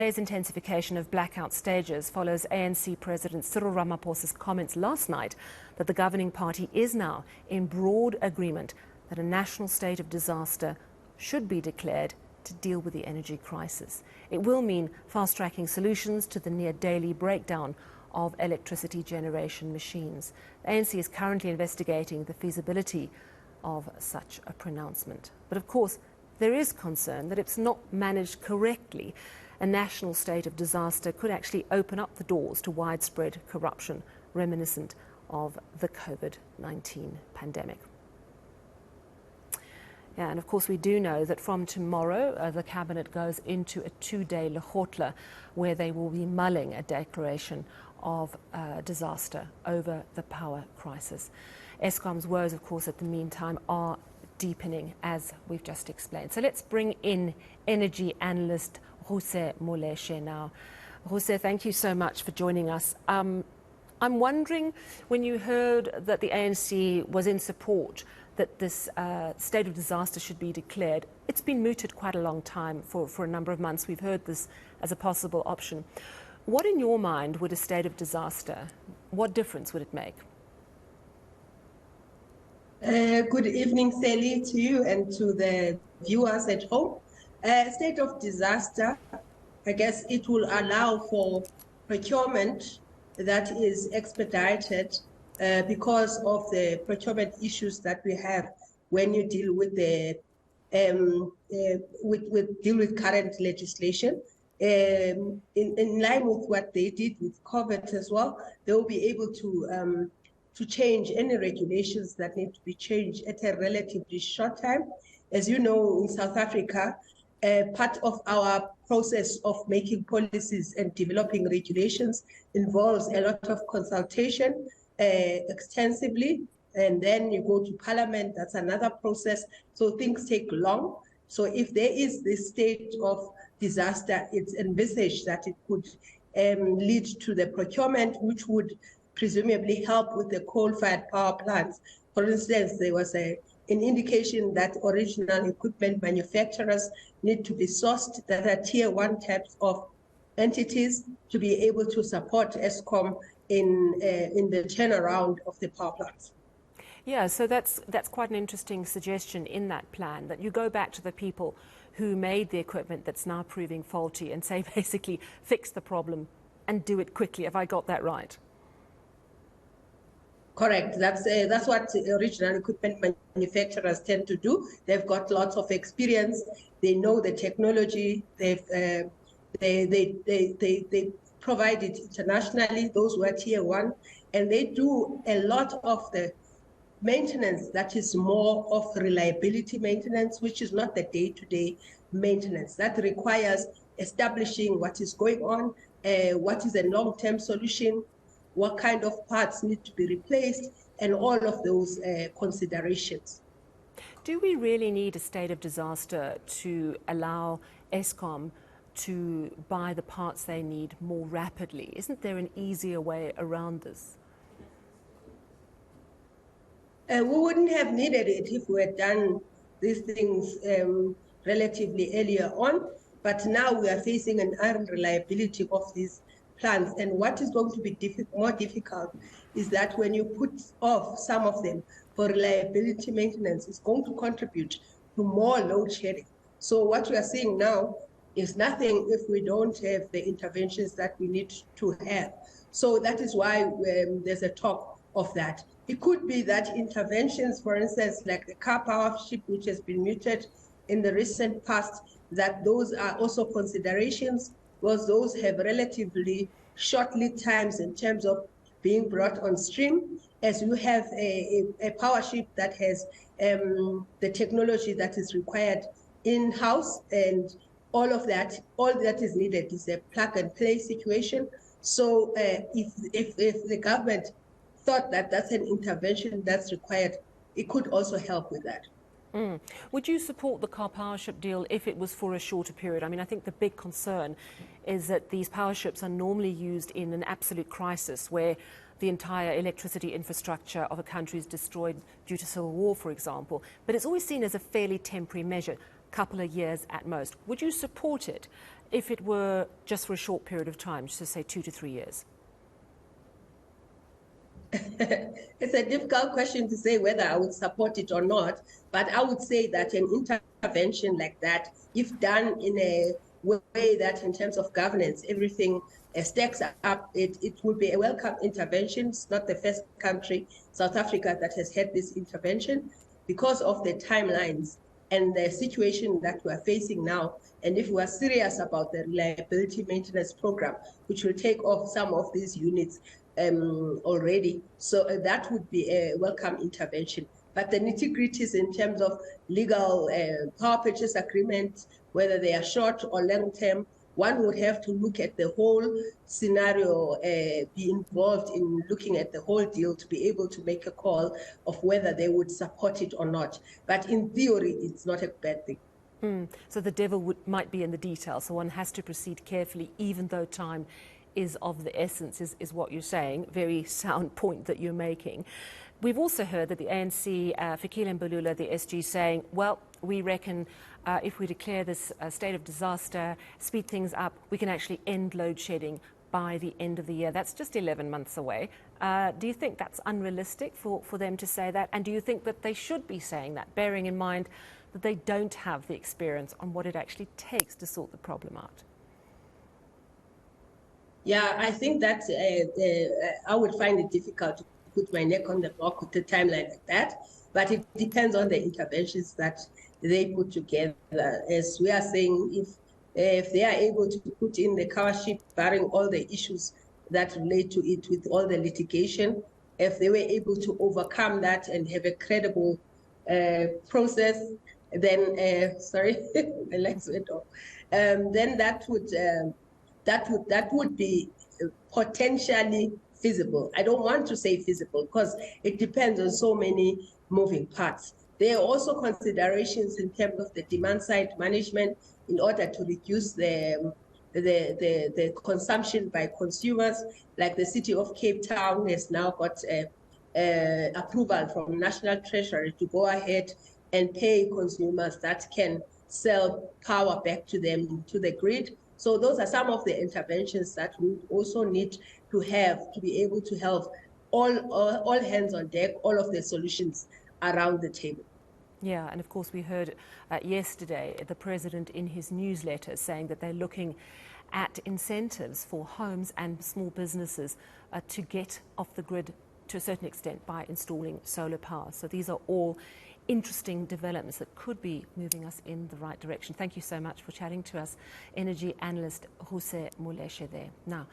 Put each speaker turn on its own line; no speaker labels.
Today's intensification of blackout stages follows ANC President Cyril Ramaphosa's comments last night that the governing party is now in broad agreement that a national state of disaster should be declared to deal with the energy crisis. It will mean fast-tracking solutions to the near-daily breakdown of electricity generation machines. The ANC is currently investigating the feasibility of such a pronouncement. But of course, there is concern that if it's not managed correctly, a national state of disaster could actually open up the doors to widespread corruption reminiscent of the COVID-19 pandemic. Yeah, and of course we do know that from tomorrow the Cabinet goes into a 2-day lekgotla where they will be mulling a declaration of disaster over the power crisis. Eskom's woes, of course, at the meantime are deepening, as we've just explained. So let's bring in energy analyst Ruse Moleshe now. Ruse, thank you so much for joining us. I'm wondering, when you heard that the ANC was in support that this state of disaster should be declared, it's been mooted quite a long time, for a number of months. We've heard this as a possible option. What, in your mind, would a state of disaster, what difference would it make?
Good evening, Sally, to you and to the viewers at home. State of disaster, I guess it will allow for procurement that is expedited because of the procurement issues that we have when you deal with the deal with current legislation. In line with what they did with COVID as well, they will be able to change any regulations that need to be changed at a relatively short time. As you know, in South Africa, part of our process of making policies and developing regulations involves a lot of consultation extensively, and then you go to Parliament. That's another process. So things take long. So if there is this state of disaster, it's envisaged that it could lead to the procurement, which would presumably help with the coal-fired power plants. For instance, there was an indication that original equipment manufacturers need to be sourced that are tier 1 types of entities to be able to support Eskom in the turnaround of the power plants.
Yeah, so that's quite an interesting suggestion in that plan, that you go back to the people who made the equipment that's now proving faulty and say, basically, fix the problem and do it quickly. Have I got that right?
Correct. That's what original equipment manufacturers tend to do. They've got lots of experience. They know the technology. They provide it internationally. Those who are tier 1, and they do a lot of the maintenance that is more of reliability maintenance, which is not the day-to-day maintenance. That requires establishing what is going on, what is a long-term solution, what kind of parts need to be replaced, and all of those considerations.
Do we really need a state of disaster to allow Eskom to buy the parts they need more rapidly? Isn't there an easier way around this?
We wouldn't have needed it if we had done these things relatively earlier on, but now we are facing an unreliability of these plants. And what is going to be more difficult is that when you put off some of them for reliability maintenance, it's going to contribute to more load shedding. So what we are seeing now is nothing if we don't have the interventions that we need to have. So that is why there's a talk of that. It could be that interventions, for instance, like the car power ship, which has been muted in the recent past, that those are also considerations, because those have relatively short lead times in terms of being brought on stream, as you have a power ship that has the technology that is required in-house, and all that is needed is a plug-and-play situation. So if the government thought that that's an intervention that's required, it could also help with that.
Would you support the car power ship deal if it was for a shorter period? I mean, I think the big concern is that these power ships are normally used in an absolute crisis where the entire electricity infrastructure of a country is destroyed due to civil war, for example. But it's always seen as a fairly temporary measure, couple of years at most. Would you support it if it were just for a short period of time, just to say 2 to 3 years?
It's a difficult question to say whether I would support it or not, but I would say that an intervention like that, if done in a way that in terms of governance, everything stacks up, it would be a welcome intervention. It's not the first country, South Africa, that has had this intervention because of the timelines and the situation that we are facing now. And if we are serious about the reliability maintenance program, which will take off some of these units already, so that would be a welcome intervention. But the nitty-gritties in terms of legal power purchase agreement, whether they are short or long-term, one would have to look at the whole scenario, be involved in looking at the whole deal to be able to make a call of whether they would support it or not. But in theory, it's not a bad thing.
So the devil might be in the details, so one has to proceed carefully, even though time is of the essence, is what you're saying. Very sound point that you're making. We've also heard that the ANC, Fikile Mbalula, the SG, saying, well, we reckon if we declare this state of disaster, speed things up, we can actually end load shedding by the end of the year. That's just 11 months away. Do you think that's unrealistic for them to say that? And do you think that they should be saying that, bearing in mind that they don't have the experience on what it actually takes to sort the problem out?
Yeah, I think that I would find it difficult to put my neck on the block with a timeline like that, but it depends on the interventions that they put together. As we are saying, if they are able to put in the cover sheet, barring all the issues that relate to it with all the litigation, if they were able to overcome that and have a credible process, then sorry, my legs went off. Then that would be potentially feasible. I don't want to say feasible because it depends on so many moving parts. There are also considerations in terms of the demand side management in order to reduce the consumption by consumers. Like the city of Cape Town has now got approval from National Treasury to go ahead and pay consumers that can sell power back to them, to the grid. So those are some of the interventions that we also need to have to be able to help all hands on deck, all of the solutions around the table.
Yeah, and of course we heard yesterday the president in his newsletter saying that they're looking at incentives for homes and small businesses to get off the grid to a certain extent by installing solar power. So these are all interesting developments that could be moving us in the right direction. Thank you so much for chatting to us, energy analyst Ruse Moleshe there. Now,